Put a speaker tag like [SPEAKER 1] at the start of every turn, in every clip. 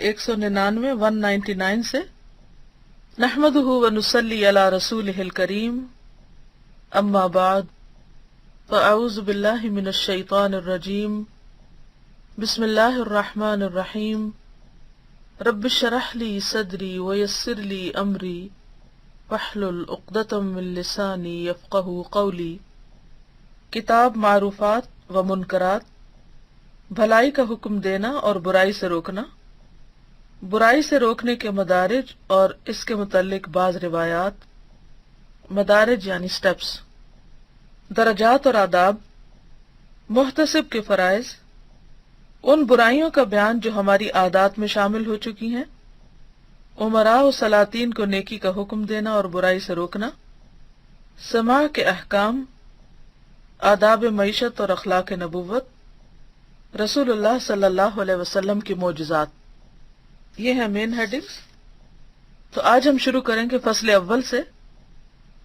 [SPEAKER 1] 199 199 سے نحمدہ و نصلی علی رسولہ الکریم اما بعد فاعوذ باللہ من الشیطان الرجیم بسم اللہ الرحمن الرحیم رب اشرح لی صدری ویسر لی امری واحلل عقدۃ من لسانی یفقہوا قولی۔ کتاب معروفات و منکرات، بھلائی کا حکم دینا اور برائی سے روکنا، برائی سے روکنے کے مدارج اور اس کے متعلق بعض روایات۔ مدارج یعنی سٹیپس، درجات اور آداب، محتسب کے فرائض، ان برائیوں کا بیان جو ہماری عادات میں شامل ہو چکی ہیں، امراء و سلاطین کو نیکی کا حکم دینا اور برائی سے روکنا، سماع کے احکام، آداب معیشت اور اخلاق نبوت، رسول اللہ صلی اللہ علیہ وسلم کی معجزات۔ یہ ہے مین ہیڈنگز۔ تو آج ہم شروع کریں گے فصل اول سے،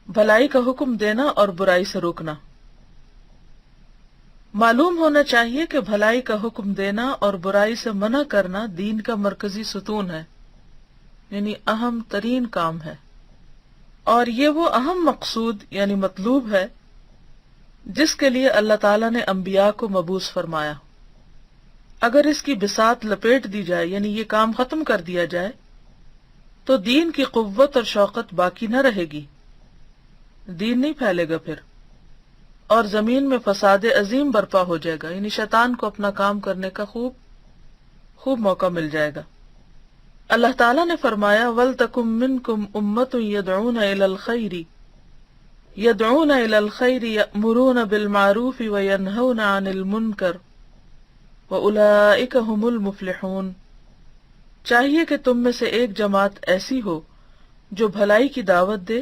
[SPEAKER 1] بھلائی کا حکم دینا اور برائی سے روکنا۔ معلوم ہونا چاہیے کہ بھلائی کا حکم دینا اور برائی سے منع کرنا دین کا مرکزی ستون ہے، یعنی اہم ترین کام ہے، اور یہ وہ اہم مقصود یعنی مطلوب ہے جس کے لیے اللہ تعالیٰ نے انبیاء کو مبعوث فرمایا۔ اگر اس کی بساط لپیٹ دی جائے، یعنی یہ کام ختم کر دیا جائے، تو دین کی قوت اور شوقت باقی نہ رہے گی، دین نہیں پھیلے گا پھر، اور زمین میں فساد عظیم برپا ہو جائے گا، یعنی شیطان کو اپنا کام کرنے کا خوب موقع مل جائے گا۔ اللہ تعالیٰ نے فرمایا وَلْتَكُن مِّنكُمْ أُمَّةٌ يَدْعُونَ إِلَى الْخَيْرِ يَأْمُرُونَ بِالْمَعْرُوفِ وَيَنْهَوْنَ عَنِ الْمُنكَرِ وَأُولَئِكَ هُمُ الْمُفْلِحُونَ۔ چاہیے کہ تم میں سے ایک جماعت ایسی ہو جو بھلائی کی دعوت دے،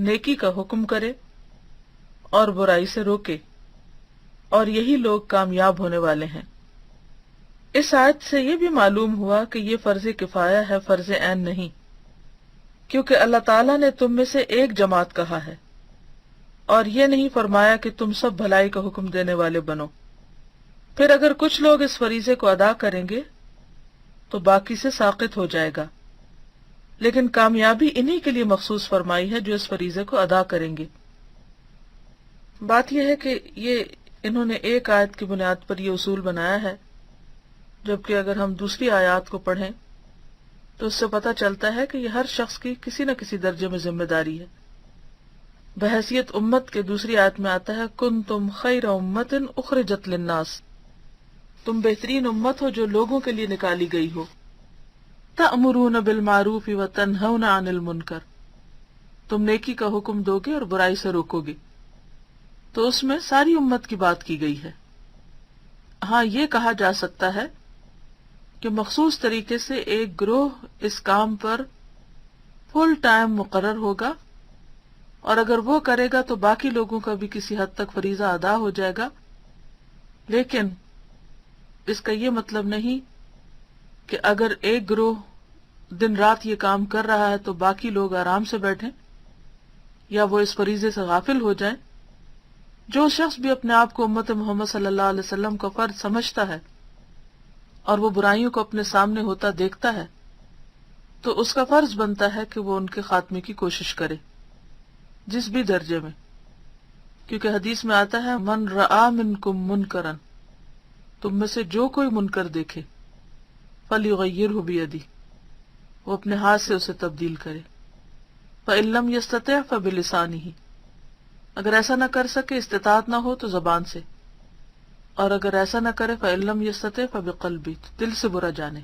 [SPEAKER 1] نیکی کا حکم کرے اور برائی سے روکے، اور یہی لوگ کامیاب ہونے والے ہیں۔ اس آیت سے یہ بھی معلوم ہوا کہ یہ فرض کفایہ ہے، فرض عین نہیں، کیونکہ اللہ تعالیٰ نے تم میں سے ایک جماعت کہا ہے، اور یہ نہیں فرمایا کہ تم سب بھلائی کا حکم دینے والے بنو۔ پھر اگر کچھ لوگ اس فریضے کو ادا کریں گے تو باقی سے ساقط ہو جائے گا، لیکن کامیابی انہی کے لیے مخصوص فرمائی ہے جو اس فریضے کو ادا کریں گے۔ بات یہ ہے کہ یہ انہوں نے ایک آیت کی بنیاد پر یہ اصول بنایا ہے، جبکہ اگر ہم دوسری آیات کو پڑھیں تو اس سے پتہ چلتا ہے کہ یہ ہر شخص کی کسی نہ کسی درجے میں ذمہ داری ہے۔ بحیثیت امت کے دوسری آیت میں آتا ہے کنتم خیر امۃ اخرجت للناس، تم بہترین امت ہو جو لوگوں کے لیے نکالی گئی ہو، تأمرون بالمعروف وتنہون عن المنکر، تم نیکی کا حکم دو گے اور برائی سے روکو گے۔ تو اس میں ساری امت کی بات کی گئی ہے۔ ہاں یہ کہا جا سکتا ہے کہ مخصوص طریقے سے ایک گروہ اس کام پر فل ٹائم مقرر ہوگا، اور اگر وہ کرے گا تو باقی لوگوں کا بھی کسی حد تک فریضہ ادا ہو جائے گا، لیکن اس کا یہ مطلب نہیں کہ اگر ایک گروہ دن رات یہ کام کر رہا ہے تو باقی لوگ آرام سے بیٹھیں یا وہ اس فریضے سے غافل ہو جائیں۔ جو شخص بھی اپنے آپ کو امت محمد صلی اللہ علیہ وسلم کا فرد سمجھتا ہے اور وہ برائیوں کو اپنے سامنے ہوتا دیکھتا ہے تو اس کا فرض بنتا ہے کہ وہ ان کے خاتمے کی کوشش کرے، جس بھی درجے میں، کیونکہ حدیث میں آتا ہے من رآ منکم منکرا، تم میں سے جو کوئی منکر دیکھے فلیغیرہ بیدہ، وہ اپنے ہاتھ سے اسے تبدیل کرے، فإن لم یستطع فبلسانہ، اگر ایسا نہ کر سکے، استطاعت نہ ہو تو زبان سے، اور اگر ایسا نہ کرے فإن لم یستطع فبقلبہ، دل سے برا جانے،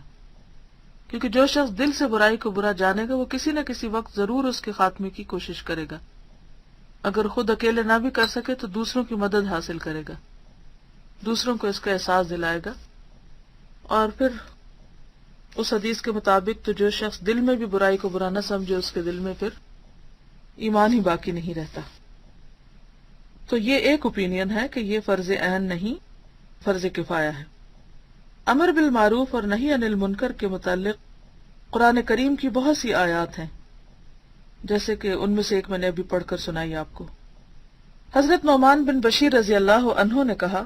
[SPEAKER 1] کیونکہ جو شخص دل سے برائی کو برا جانے گا وہ کسی نہ کسی وقت ضرور اس کے خاتمے کی کوشش کرے گا، اگر خود اکیلے نہ بھی کر سکے تو دوسروں کی مدد حاصل کرے گا، دوسروں کو اس کا احساس دلائے گا، اور پھر اس حدیث کے مطابق تو جو شخص دل میں بھی برائی کو برا نہ سمجھے اس کے دل میں پھر ایمان ہی باقی نہیں رہتا۔ تو یہ ایک اوپینین ہے کہ یہ فرض عین نہیں، فرض کفایہ ہے۔ امر بالمعروف اور نہی عن المنکر کے متعلق قرآن کریم کی بہت سی آیات ہیں، جیسے کہ ان میں سے ایک میں نے ابھی پڑھ کر سنائی آپ کو۔ حضرت نعمان بن بشیر رضی اللہ عنہ نے کہا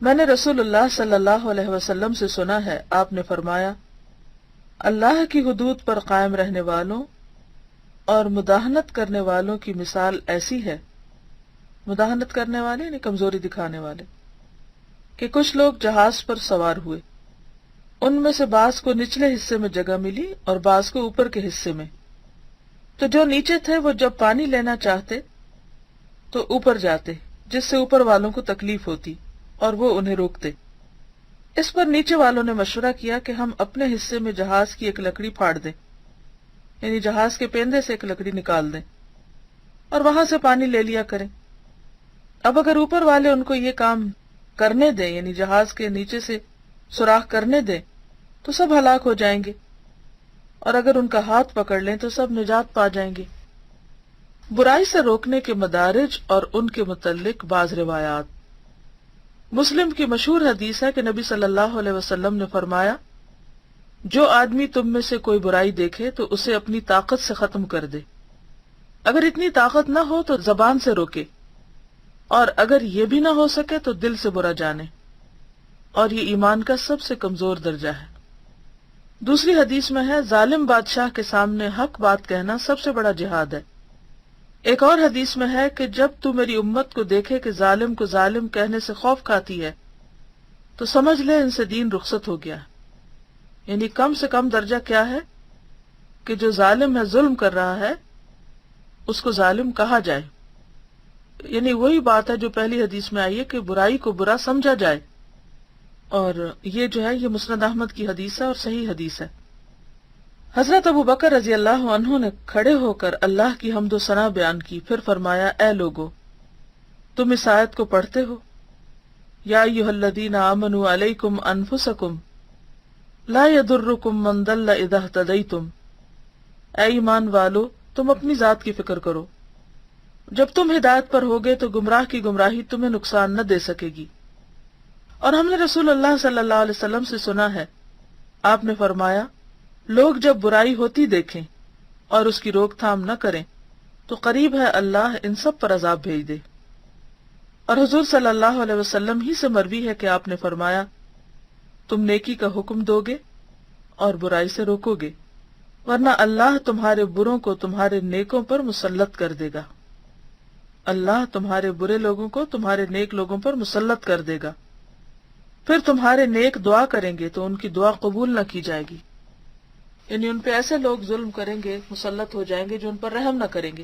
[SPEAKER 1] میں نے رسول اللہ صلی اللہ علیہ وسلم سے سنا ہے، آپ نے فرمایا، اللہ کی حدود پر قائم رہنے والوں اور مداہنت کرنے والوں کی مثال ایسی ہے، مداہنت کرنے والے یعنی کمزوری دکھانے والے، کہ کچھ لوگ جہاز پر سوار ہوئے، ان میں سے بعض کو نچلے حصے میں جگہ ملی اور بعض کو اوپر کے حصے میں، تو جو نیچے تھے وہ جب پانی لینا چاہتے تو اوپر جاتے، جس سے اوپر والوں کو تکلیف ہوتی اور وہ انہیں روکتے۔ اس پر نیچے والوں نے مشورہ کیا کہ ہم اپنے حصے میں جہاز کی ایک لکڑی پھاڑ دیں، یعنی جہاز کے پیندے سے ایک لکڑی نکال دیں اور وہاں سے پانی لے لیا کریں۔ اب اگر اوپر والے ان کو یہ کام کرنے دیں، یعنی جہاز کے نیچے سے سوراخ کرنے دیں، تو سب ہلاک ہو جائیں گے، اور اگر ان کا ہاتھ پکڑ لیں تو سب نجات پا جائیں گے۔ برائی سے روکنے کے مدارج اور ان کے متعلق بعض روایات۔ مسلم کی مشہور حدیث ہے کہ نبی صلی اللہ علیہ وسلم نے فرمایا، جو آدمی تم میں سے کوئی برائی دیکھے تو اسے اپنی طاقت سے ختم کر دے، اگر اتنی طاقت نہ ہو تو زبان سے روکے، اور اگر یہ بھی نہ ہو سکے تو دل سے برا جانے، اور یہ ایمان کا سب سے کمزور درجہ ہے۔ دوسری حدیث میں ہے، ظالم بادشاہ کے سامنے حق بات کہنا سب سے بڑا جہاد ہے۔ ایک اور حدیث میں ہے کہ جب تو میری امت کو دیکھے کہ ظالم کو ظالم کہنے سے خوف کھاتی ہے تو سمجھ لے ان سے دین رخصت ہو گیا۔ یعنی کم سے کم درجہ کیا ہے کہ جو ظالم ہے، ظلم کر رہا ہے، اس کو ظالم کہا جائے، یعنی وہی بات ہے جو پہلی حدیث میں آئی ہے کہ برائی کو برا سمجھا جائے، اور یہ جو ہے یہ مسند احمد کی حدیث ہے اور صحیح حدیث ہے۔ حضرت ابو بکر رضی اللہ عنہ نے کھڑے ہو کر اللہ کی حمد و ثنا بیان کی، پھر فرمایا، اے لوگو، تم اس آیت کو پڑھتے ہو، یا ایھا الذین آمنوا علیکم انفسکم لا یضرکم من ضل اذا اہتدیتم، اے ایمان والو تم اپنی ذات کی فکر کرو، جب تم ہدایت پر ہوگے تو گمراہ کی گمراہی تمہیں نقصان نہ دے سکے گی۔ اور ہم نے رسول اللہ صلی اللہ علیہ وسلم سے سنا ہے، آپ نے فرمایا، لوگ جب برائی ہوتی دیکھیں اور اس کی روک تھام نہ کریں تو قریب ہے اللہ ان سب پر عذاب بھیج دے۔ اور حضور صلی اللہ علیہ وسلم ہی سے مروی ہے کہ آپ نے فرمایا، تم نیکی کا حکم دو گے اور برائی سے روکو گے، ورنہ اللہ تمہارے بروں کو تمہارے نیکوں پر مسلط کر دے گا۔ اللہ تمہارے برے لوگوں کو تمہارے نیک لوگوں پر مسلط کر دے گا، پھر تمہارے نیک دعا کریں گے تو ان کی دعا قبول نہ کی جائے گی، یعنی ان پہ ایسے لوگ ظلم کریں گے، مسلط ہو جائیں گے جو ان پر رحم نہ کریں گے،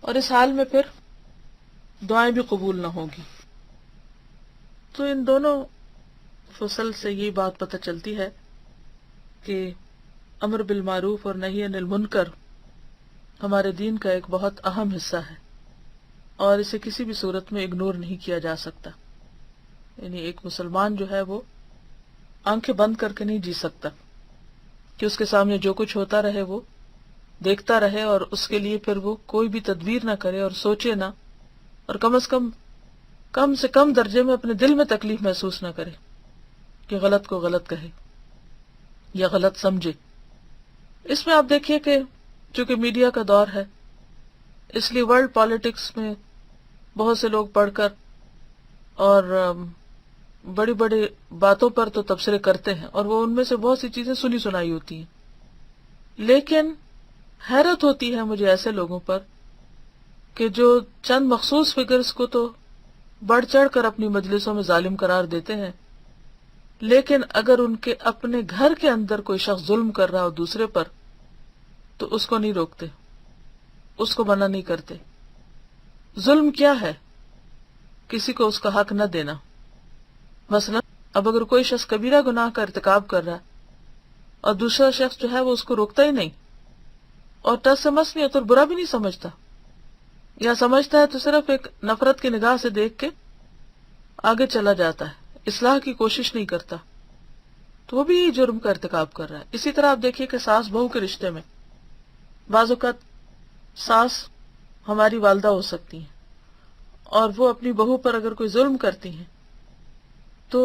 [SPEAKER 1] اور اس حال میں پھر دعائیں بھی قبول نہ ہوگی۔ تو ان دونوں فصل سے یہ بات پتہ چلتی ہے کہ امر بالمعروف اور نہی عن المنکر ہمارے دین کا ایک بہت اہم حصہ ہے، اور اسے کسی بھی صورت میں اگنور نہیں کیا جا سکتا۔ یعنی ایک مسلمان جو ہے وہ آنکھیں بند کر کے نہیں جی سکتا کہ اس کے سامنے جو کچھ ہوتا رہے وہ دیکھتا رہے، اور اس کے لیے پھر وہ کوئی بھی تدبیر نہ کرے اور سوچے نہ، اور کم سے کم درجے میں اپنے دل میں تکلیف محسوس نہ کرے کہ غلط کو غلط کہے یا غلط سمجھے۔ اس میں آپ دیکھیے کہ چونکہ میڈیا کا دور ہے، اس لیے ورلڈ پالیٹکس میں بہت سے لوگ پڑھ کر اور بڑی بڑی باتوں پر تو تبصرے کرتے ہیں، اور وہ ان میں سے بہت سی چیزیں سنی سنائی ہوتی ہیں، لیکن حیرت ہوتی ہے مجھے ایسے لوگوں پر کہ جو چند مخصوص فگرز کو تو بڑھ چڑھ کر اپنی مجلسوں میں ظالم قرار دیتے ہیں، لیکن اگر ان کے اپنے گھر کے اندر کوئی شخص ظلم کر رہا ہو دوسرے پر تو اس کو نہیں روکتے، اس کو منع نہیں کرتے۔ ظلم کیا ہے؟ کسی کو اس کا حق نہ دینا۔ مثلا اب اگر کوئی شخص کبیرہ گناہ کا ارتکاب کر رہا ہے اور دوسرا شخص جو ہے وہ اس کو روکتا ہی نہیں، اور ٹس سے مس نہیں ہوتا اور برا بھی نہیں سمجھتا، یا سمجھتا ہے تو صرف ایک نفرت کی نگاہ سے دیکھ کے آگے چلا جاتا ہے، اصلاح کی کوشش نہیں کرتا، تو وہ بھی جرم کا ارتکاب کر رہا ہے۔ اسی طرح آپ دیکھیے کہ ساس بہو کے رشتے میں بعض اوقات ساس ہماری والدہ ہو سکتی ہیں، اور وہ اپنی بہو پر اگر کوئی ظلم کرتی ہیں تو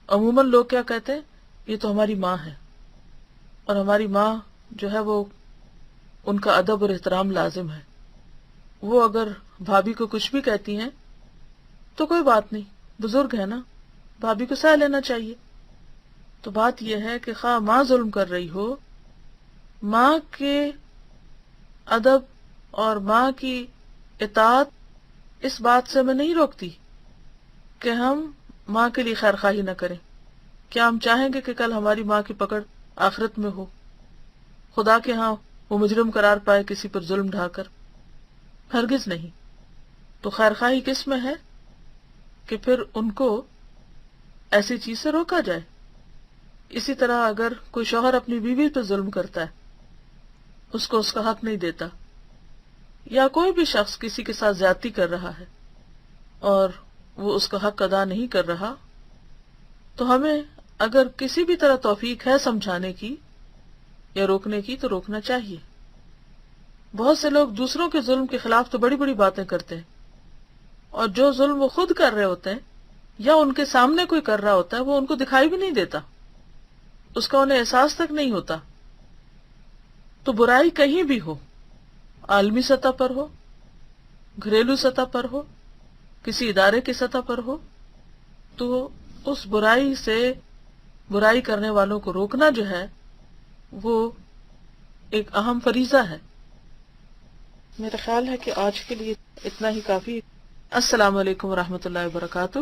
[SPEAKER 1] عموماً لوگ کیا کہتے ہیں، یہ تو ہماری ماں ہے، اور ہماری ماں جو ہے وہ ان کا ادب اور احترام لازم ہے، وہ اگر بھابھی کو کچھ بھی کہتی ہیں تو کوئی بات نہیں، بزرگ ہے نا، بھابھی کو سہ لینا چاہیے۔ تو بات یہ ہے کہ خواہ ماں ظلم کر رہی ہو، ماں کے ادب اور ماں کی اطاعت اس بات سے میں نہیں روکتی کہ ہم ماں کے لیے خیر خواہی نہ کریں۔ کیا ہم چاہیں گے کہ کل ہماری ماں کی پکڑ آخرت میں ہو، خدا کے ہاں وہ مجرم قرار پائے کسی پر ظلم ڈھا کر؟ ہرگز نہیں۔ تو خیر خواہی کس میں ہے کہ پھر ان کو ایسی چیز سے روکا جائے۔ اسی طرح اگر کوئی شوہر اپنی بیوی پہ ظلم کرتا ہے، اس کو اس کا حق نہیں دیتا، یا کوئی بھی شخص کسی کے ساتھ زیادتی کر رہا ہے اور وہ اس کا حق ادا نہیں کر رہا، تو ہمیں اگر کسی بھی طرح توفیق ہے سمجھانے کی یا روکنے کی تو روکنا چاہیے۔ بہت سے لوگ دوسروں کے ظلم کے خلاف تو بڑی بڑی باتیں کرتے ہیں، اور جو ظلم وہ خود کر رہے ہوتے ہیں یا ان کے سامنے کوئی کر رہا ہوتا ہے وہ ان کو دکھائی بھی نہیں دیتا، اس کا انہیں احساس تک نہیں ہوتا۔ تو برائی کہیں بھی ہو، عالمی سطح پر ہو، گھریلو سطح پر ہو، کسی ادارے کی سطح پر ہو، تو اس برائی سے برائی کرنے والوں کو روکنا جو ہے وہ ایک اہم فریضہ ہے۔ میرا خیال ہے کہ آج کے لیے اتنا ہی کافی۔ السلام علیکم ورحمۃ اللہ وبرکاتہ۔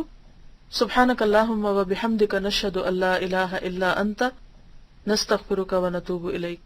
[SPEAKER 1] سبحانک اللہم وبحمدک، نشہد ان لا الہ الا انت، نستغفرک ونتوب الیک۔